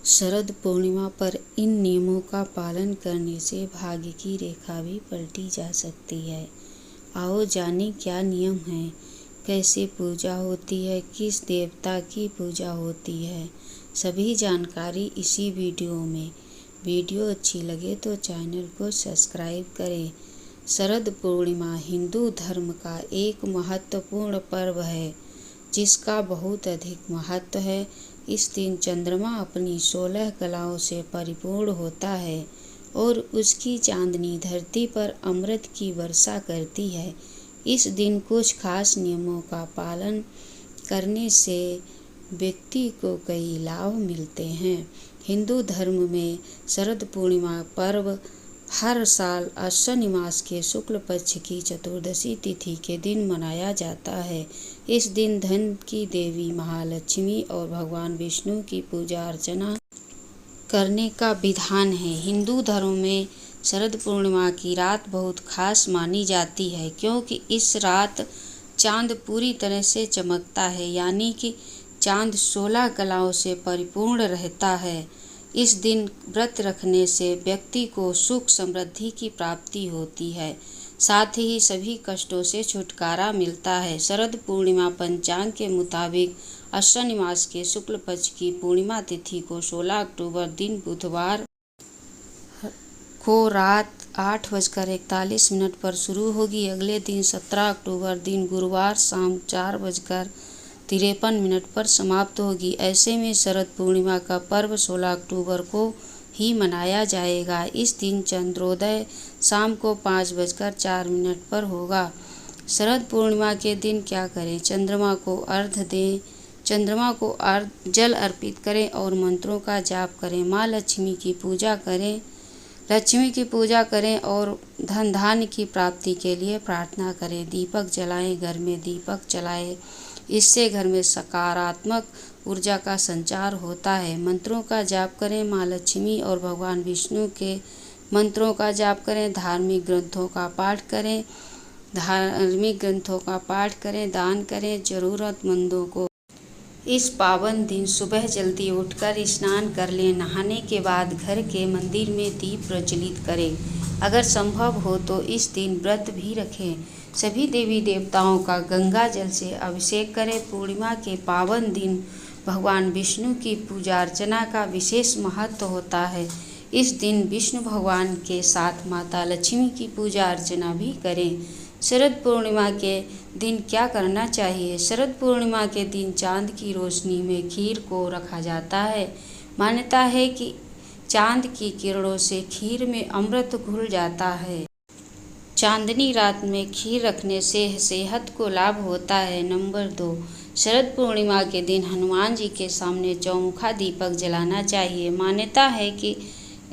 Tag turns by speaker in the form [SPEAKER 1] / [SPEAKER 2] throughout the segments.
[SPEAKER 1] शरद पूर्णिमा पर इन नियमों का पालन करने से भाग्य की रेखा भी पलटी जा सकती है। आओ जानें क्या नियम हैं, कैसे पूजा होती है, किस देवता की पूजा होती है। सभी जानकारी इसी वीडियो में। वीडियो अच्छी लगे तो चैनल को सब्सक्राइब करें। शरद पूर्णिमा हिंदू धर्म का एक महत्वपूर्ण पर्व है जिसका बहुत अधिक महत्व है। इस दिन चंद्रमा अपनी 16 कलाओं से परिपूर्ण होता है और उसकी चांदनी धरती पर अमृत की वर्षा करती है। इस दिन कुछ खास नियमों का पालन करने से व्यक्ति को कई लाभ मिलते हैं। हिंदू धर्म में शरद पूर्णिमा पर्व हर साल अश्विनी मास के शुक्ल पक्ष की चतुर्दशी तिथि के दिन मनाया जाता है। इस दिन धन की देवी महालक्ष्मी और भगवान विष्णु की पूजा अर्चना करने का विधान है। हिंदू धर्म में शरद पूर्णिमा की रात बहुत खास मानी जाती है क्योंकि इस रात चांद पूरी तरह से चमकता है, यानी कि चांद 16 कलाओं से परिपूर्ण रहता है। इस दिन व्रत रखने से व्यक्ति को सुख समृद्धि की प्राप्ति होती है, साथ ही सभी कष्टों से छुटकारा मिलता है। शरद पूर्णिमा पंचांग के मुताबिक अश्विनी मास के शुक्ल पक्ष की पूर्णिमा तिथि को 16 अक्टूबर दिन बुधवार को रात 8:41 पर शुरू होगी। अगले दिन 17 अक्टूबर दिन गुरुवार शाम 4:53 पर समाप्त होगी। ऐसे में शरद पूर्णिमा का पर्व 16 अक्टूबर को ही मनाया जाएगा। इस दिन चंद्रोदय शाम को 5:04 पर होगा। शरद पूर्णिमा के दिन क्या करें? चंद्रमा को अर्घ्य दें, चंद्रमा को जल अर्पित करें और मंत्रों का जाप करें। माँ लक्ष्मी की पूजा करें और धन धान्य की प्राप्ति के लिए प्रार्थना करें। दीपक जलाएं, घर में दीपक जलाएं, इससे घर में सकारात्मक ऊर्जा का संचार होता है। मंत्रों का जाप करें, माँ लक्ष्मी और भगवान विष्णु के मंत्रों का जाप करें। धार्मिक ग्रंथों का पाठ करें, दान करें ज़रूरतमंदों को। इस पावन दिन सुबह जल्दी उठकर स्नान कर लें। नहाने के बाद घर के मंदिर में दीप प्रज्वलित करें। अगर संभव हो तो इस दिन व्रत भी रखें। सभी देवी देवताओं का गंगा जल से अभिषेक करें। पूर्णिमा के पावन दिन भगवान विष्णु की पूजा अर्चना का विशेष महत्व होता है। इस दिन विष्णु भगवान के साथ माता लक्ष्मी की पूजा अर्चना भी करें। शरद पूर्णिमा के दिन क्या करना चाहिए? शरद पूर्णिमा के दिन चांद की रोशनी में खीर को रखा जाता है। मान्यता है कि चांद की किरणों से खीर में अमृत घुल जाता है। चांदनी रात में खीर रखने से सेहत को लाभ होता है। नंबर 2, शरद पूर्णिमा के दिन हनुमान जी के सामने चौमुखा दीपक जलाना चाहिए। मान्यता है कि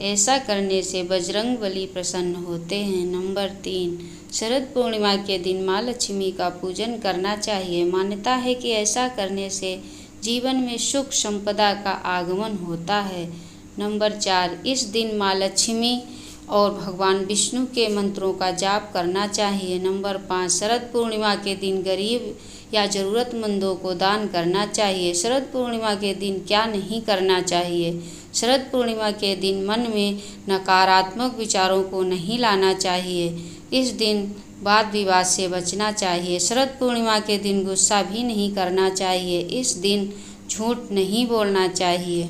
[SPEAKER 1] ऐसा करने से बजरंगबली प्रसन्न होते हैं। नंबर 3, शरद पूर्णिमा के दिन माँ लक्ष्मी का पूजन करना चाहिए। मान्यता है कि ऐसा करने से जीवन में सुख संपदा का आगमन होता है। नंबर 4, इस दिन माँ लक्ष्मी और भगवान विष्णु के मंत्रों का जाप करना चाहिए। नंबर 5, शरद पूर्णिमा के दिन गरीब या ज़रूरतमंदों को दान करना चाहिए। शरद पूर्णिमा के दिन क्या नहीं करना चाहिए? शरद पूर्णिमा के दिन मन में नकारात्मक विचारों को नहीं लाना चाहिए। इस दिन वाद विवाद से बचना चाहिए। शरद पूर्णिमा के दिन गुस्सा भी नहीं करना चाहिए। इस दिन झूठ नहीं बोलना चाहिए।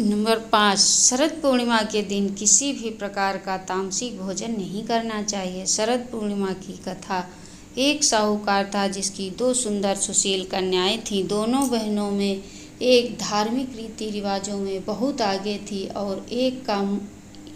[SPEAKER 1] नंबर 5, शरद पूर्णिमा के दिन किसी भी प्रकार का तामसिक भोजन नहीं करना चाहिए। शरद पूर्णिमा की कथा। एक साहूकार था जिसकी 2 सुंदर सुशील कन्याएं थीं। दोनों बहनों में एक धार्मिक रीति रिवाजों में बहुत आगे थी और एक का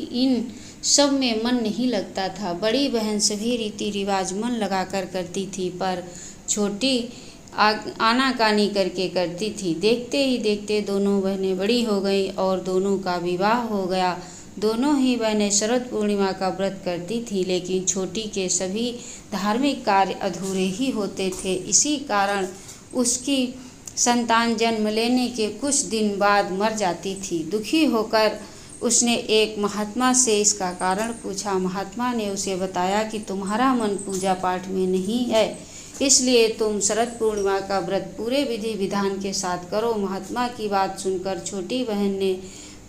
[SPEAKER 1] इन सब में मन नहीं लगता था। बड़ी बहन सभी रीति रिवाज मन लगाकर करती थी, पर छोटी आनाकानी करके करती थी। देखते ही देखते दोनों बहनें बड़ी हो गईं और दोनों का विवाह हो गया। दोनों ही बहनें शरद पूर्णिमा का व्रत करती थी, लेकिन छोटी के सभी धार्मिक कार्य अधूरे ही होते थे। इसी कारण उसकी संतान जन्म लेने के कुछ दिन बाद मर जाती थी। दुखी होकर उसने एक महात्मा से इसका कारण पूछा। महात्मा ने उसे बताया कि तुम्हारा मन पूजा पाठ में नहीं है, इसलिए तुम शरद पूर्णिमा का व्रत पूरे विधि विधान के साथ करो। महात्मा की बात सुनकर छोटी बहन ने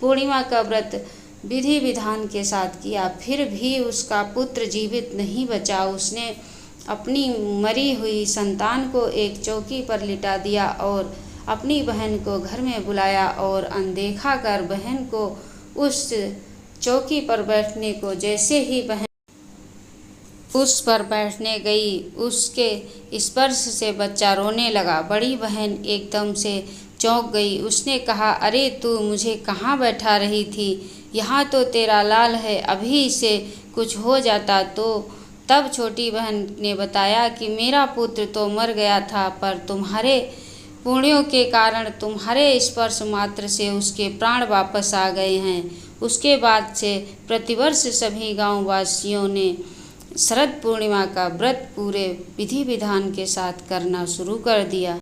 [SPEAKER 1] पूर्णिमा का व्रत विधि विधान के साथ किया, फिर भी उसका पुत्र जीवित नहीं बचा। उसने अपनी मरी हुई संतान को एक चौकी पर लिटा दिया और अपनी बहन को घर में बुलाया और अनदेखा कर बहन को उस चौकी पर बैठने को जैसे ही बहन उस पर बैठने गई, उसके स्पर्श से बच्चा रोने लगा। बड़ी बहन एकदम से चौंक गई। उसने कहा, अरे तू मुझे कहाँ बैठा रही थी? यहाँ तो तेरा लाल है, अभी इसे कुछ हो जाता तो। तब छोटी बहन ने बताया कि मेरा पुत्र तो मर गया था, पर तुम्हारे पुण्यों के कारण, तुम्हारे स्पर्श मात्र से उसके प्राण वापस आ गए हैं। उसके बाद से प्रतिवर्ष सभी गांव वासियों ने शरद पूर्णिमा का व्रत पूरे विधि विधान के साथ करना शुरू कर दिया।